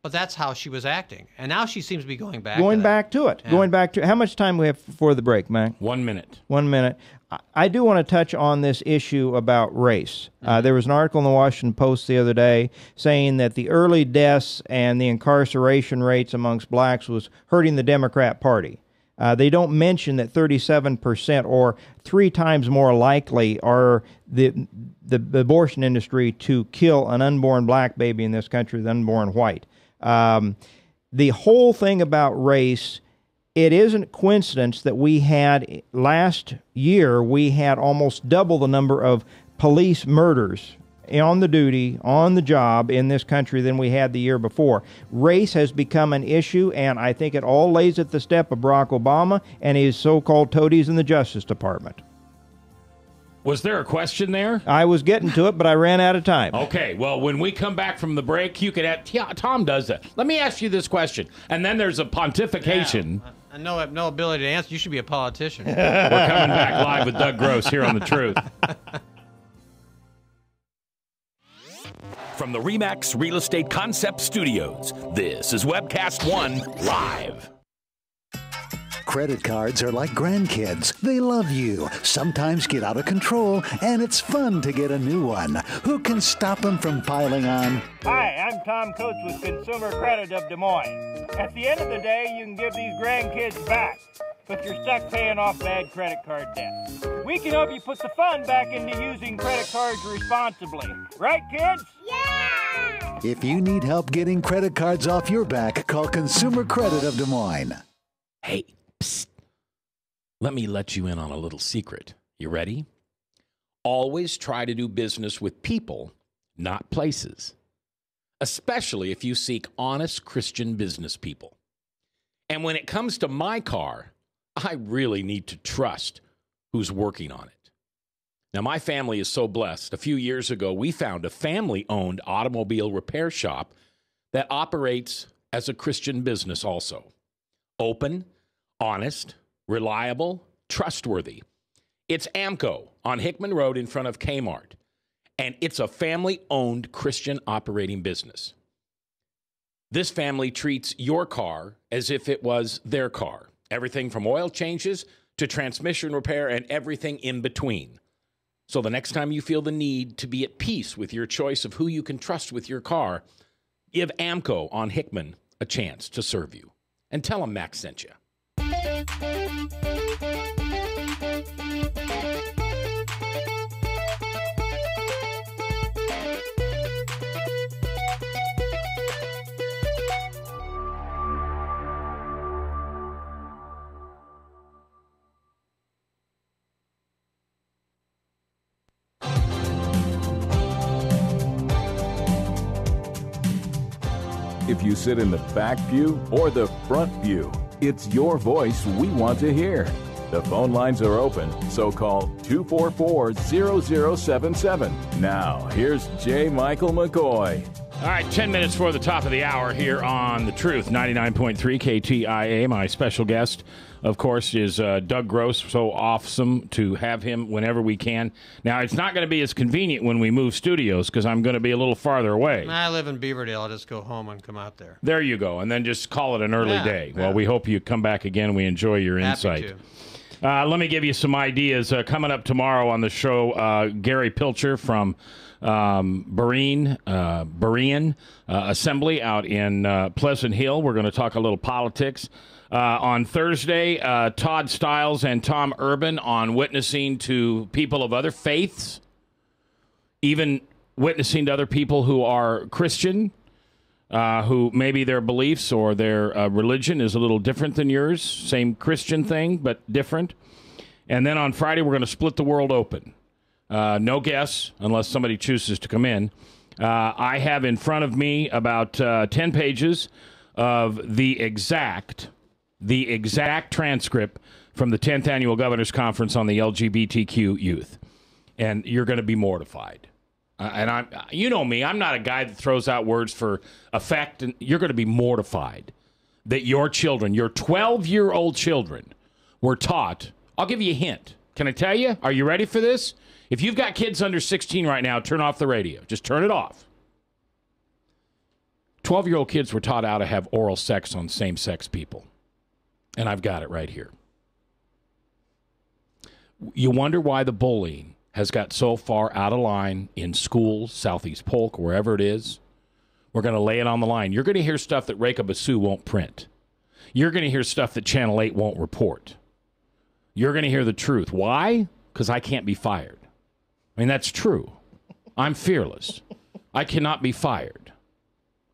But that's how she was acting. And now she seems to be going back to it. Yeah. Going back to it. How much time do we have before the break, Mac? 1 minute. 1 minute. I do want to touch on this issue about race. There was an article in the Washington Post the other day saying that the early deaths and the incarceration rates amongst blacks was hurting the Democrat Party. They don't mention that 37% or 3 times more likely are the abortion industry to kill an unborn black baby in this country than unborn white. The whole thing about race, it isn't coincidence that we had last year, we had almost double the number of police murders on the duty, on the job in this country than we had the year before. Race has become an issue, and I think it all lays at the step of Barack Obama and his so-called toadies in the Justice Department. Was there a question there? I was getting to it, but I ran out of time. Okay, well, when we come back from the break, you could add, Tom does that. Let me ask you this question, and then there's a pontification. Yeah, I know I have no ability to answer. You should be a politician. We're coming back live with Doug Gross here on The Truth. From the RE/MAX Real Estate Concept Studios, this is Webcast One Live. Credit cards are like grandkids. They love you, sometimes get out of control, and it's fun to get a new one. Who can stop them from piling on? Hi, I'm Tom Coates with Consumer Credit of Des Moines. At the end of the day, you can give these grandkids back, but you're stuck paying off bad credit card debt. We can help you put the fun back into using credit cards responsibly. Right, kids? Yeah! If you need help getting credit cards off your back, call Consumer Credit of Des Moines. Hey, psst. Let me let you in on a little secret. You ready? Always try to do business with people, not places. Especially if you seek honest Christian business people. And when it comes to my car, I really need to trust who's working on it. Now, my family is so blessed. A few years ago, we found a family-owned automobile repair shop that operates as a Christian business also. Open, honest, reliable, trustworthy. It's AMCO on Hickman Road in front of Kmart, and it's a family-owned Christian operating business. This family treats your car as if it was their car. Everything from oil changes to transmission repair and everything in between. So the next time you feel the need to be at peace with your choice of who you can trust with your car, give AMCO on Hickman a chance to serve you. And tell them Max sent you. If you sit in the back pew or the front pew, it's your voice we want to hear. The phone lines are open, so call 244-0077. Now, here's J. Michael McCoy. All right, 10 minutes for the top of the hour here on The Truth, 99.3 KTIA. My special guest, of course, is Doug Gross. So awesome to have him whenever we can. Now, it's not going to be as convenient when we move studios because I'm going to be a little farther away. I live in Beaverdale. I'll just go home and come out there. There you go, and then just call it an early day. Well, we hope you come back again. We enjoy your insight. Let me give you some ideas. Coming up tomorrow on the show, Gary Pilcher from Berean Assembly out in Pleasant Hill. We're going to talk a little politics. On Thursday, Todd Stiles and Tom Urban on witnessing to people of other faiths, even witnessing to other people who are Christian, who maybe their beliefs or their religion is a little different than yours. Same Christian thing, but different. And then on Friday, we're going to split the world open. No guests, unless somebody chooses to come in. I have in front of me about 10 pages of the exact transcript from the 10th Annual Governor's Conference on the LGBTQ youth. And you're going to be mortified. And you know me, I'm not a guy that throws out words for effect. And you're going to be mortified that your children, your 12-year-old children, were taught. I'll give you a hint. Can I tell you? Are you ready for this? If you've got kids under 16 right now, turn off the radio. Just turn it off. 12-year-old kids were taught how to have oral sex on same-sex people. And I've got it right here. You wonder why the bullying has got so far out of line in schools, Southeast Polk, wherever it is. We're going to lay it on the line. You're going to hear stuff that Reka Basu won't print. you're going to hear stuff that Channel 8 won't report. You're going to hear the truth. Why? Because I can't be fired. I mean, that's true. I'm fearless. I cannot be fired.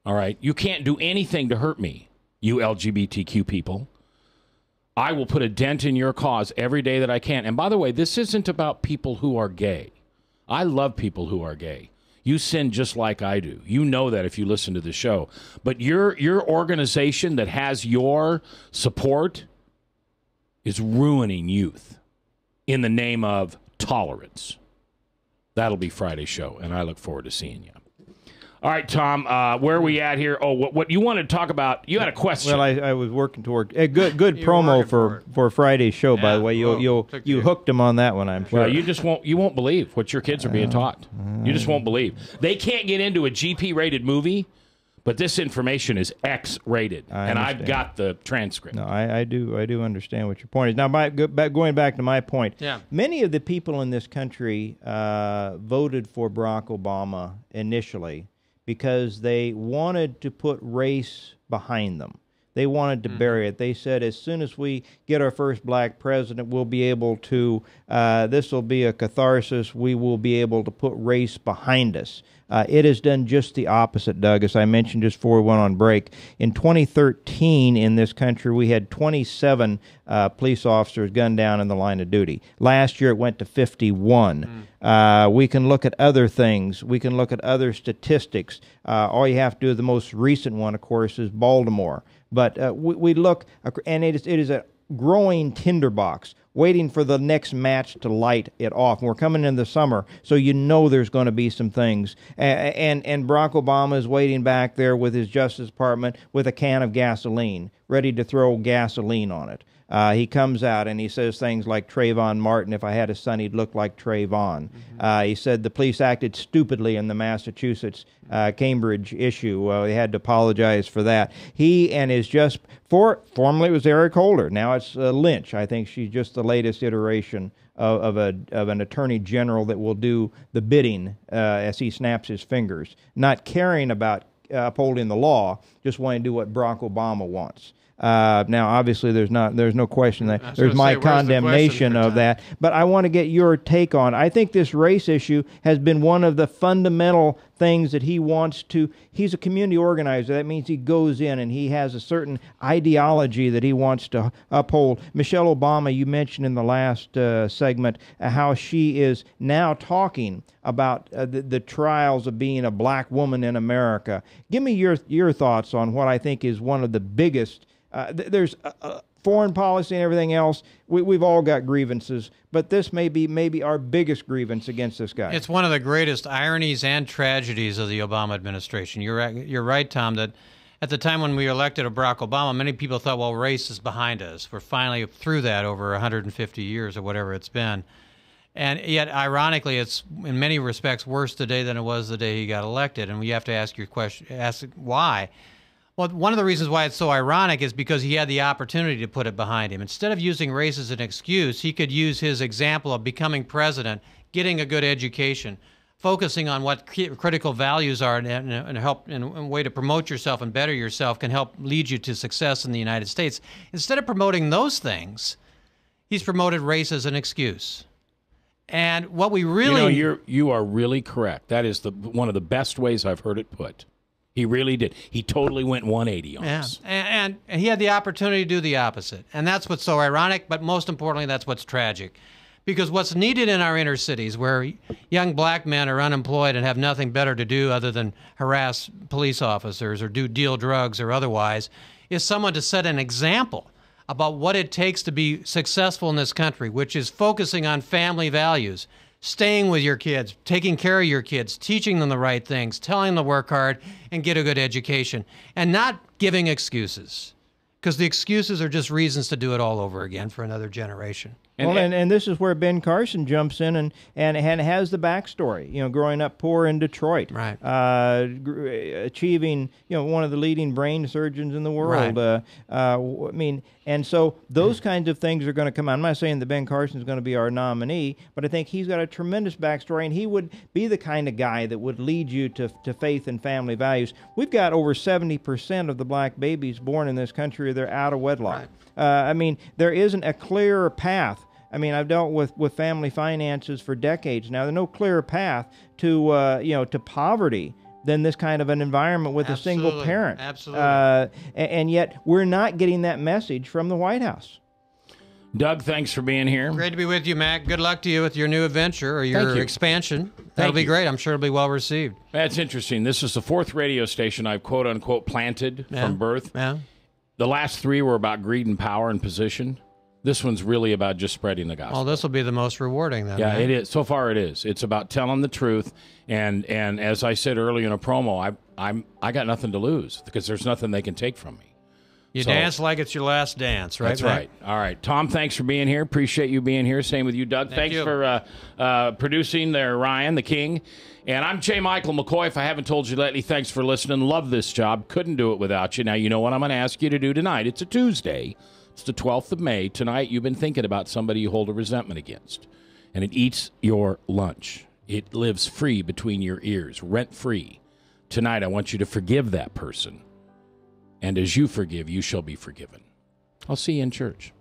All right? You can't do anything to hurt me, you LGBTQ people. I will put a dent in your cause every day that I can. And by the way, this isn't about people who are gay. I love people who are gay. You sin just like I do. You know that if you listen to the show. But your organization that has your support is ruining youth in the name of tolerance. That'll be Friday's show, and I look forward to seeing you. All right, Tom, where are we at here? Oh, what you wanted to talk about? You had a question. Well, I was working toward a good promo for Friday's show. Yeah. By the way, you hooked them on that one, I'm sure. Well, you won't believe what your kids are being taught. You just won't believe. They can't get into a GP-rated movie, but this information is X-rated, and I've got the transcript. No, I do understand what your point is. Now, going back to my point, many of the people in this country voted for Barack Obama initially because they wanted to put race behind them. They wanted to bury it. They said, as soon as we get our first black president, we'll be able to, this will be a catharsis, we will be able to put race behind us. It has done just the opposite, Doug, as I mentioned just before we went on break. In 2013, in this country, we had 27 police officers gunned down in the line of duty. Last year, it went to 51. We can look at other things. We can look at other statistics. All you have to do, the most recent one, of course, is Baltimore. But we look, and it is a growing tinderbox, waiting for the next match to light it off. And we're coming in the summer, so you know there's going to be some things. And Barack Obama is waiting back there with his Justice Department with a can of gasoline, ready to throw gasoline on it. He comes out and he says things like Trayvon Martin, if I had a son, he'd look like Trayvon. He said the police acted stupidly in the Massachusetts Cambridge issue. They had to apologize for that. He and his formerly it was Eric Holder. Now it's Lynch. I think she's just the latest iteration of an attorney general that will do the bidding as he snaps his fingers, not caring about upholding the law, just wanting to do what Barack Obama wants. Now, obviously, there's no question that there's my condemnation of that. But I want to get your take on it. I think this race issue has been one of the fundamental things that he wants to. He's a community organizer. That means he goes in and he has a certain ideology that he wants to uphold. Michelle Obama, you mentioned in the last segment how she is now talking about the trials of being a black woman in America. Give me your thoughts on what I think is one of the biggest. There's foreign policy and everything else. We've all got grievances, but this may be our biggest grievance against this guy. It's one of the greatest ironies and tragedies of the Obama administration. You're right, Tom, that at the time when we elected Barack Obama, many people thought, well, race is behind us. We're finally through that over 150 years or whatever it's been. And yet, ironically, it's in many respects worse today than it was the day he got elected. And we have to ask why. Well, one of the reasons why it's so ironic is because he had the opportunity to put it behind him. Instead of using race as an excuse, he could use his example of becoming president, getting a good education, focusing on what critical values are, and help in a way to promote yourself and better yourself can help lead you to success in the United States. Instead of promoting those things, he's promoted race as an excuse. And what we really... You are really correct. That is one of the best ways I've heard it put. He really did. He totally went 180 on us. And he had the opportunity to do the opposite. And that's what's so ironic, but most importantly, that's what's tragic. Because what's needed in our inner cities, where young black men are unemployed and have nothing better to do other than harass police officers or deal drugs or otherwise, is someone to set an example about what it takes to be successful in this country, which is focusing on family values, staying with your kids, taking care of your kids, teaching them the right things, telling them to work hard and get a good education, and not giving excuses, because the excuses are just reasons to do it all over again for another generation. And this is where Ben Carson jumps in and has the backstory. Growing up poor in Detroit, right? Achieving one of the leading brain surgeons in the world. Right. And so those kinds of things are going to come out. I'm not saying that Ben Carson is going to be our nominee, but I think he's got a tremendous backstory, and he would be the kind of guy that would lead you to faith and family values. We've got over 70% of the black babies born in this country, they're out of wedlock. Right. There isn't a clearer path. I've dealt with family finances for decades now. There's no clearer path to poverty than this kind of an environment with a single parent. Absolutely. And yet we're not getting that message from the White House. Doug, thanks for being here. Great to be with you, Mac. Good luck to you with your new adventure or your expansion. That'll be great. I'm sure it'll be well received. That's interesting. This is the 4th radio station I've quote-unquote planted from birth. Yeah. The last 3 were about greed and power and position. This one's really about just spreading the gospel. Well, this will be the most rewarding then. Yeah, right? it is. So far it is. It's about telling the truth. And as I said earlier in a promo, I got nothing to lose because there's nothing they can take from me. You dance like it's your last dance, right? That's right. All right. Tom, thanks for being here. Appreciate you being here. Same with you, Doug. Thanks for producing there, Ryan, the king. And I'm J. Michael McCoy. If I haven't told you lately, thanks for listening. Love this job. Couldn't do it without you. Now, you know what I'm going to ask you to do tonight. It's a Tuesday. It's the 12th of May. Tonight, you've been thinking about somebody you hold a resentment against, and it eats your lunch. It lives free between your ears, rent-free. Tonight, I want you to forgive that person, and as you forgive, you shall be forgiven. I'll see you in church.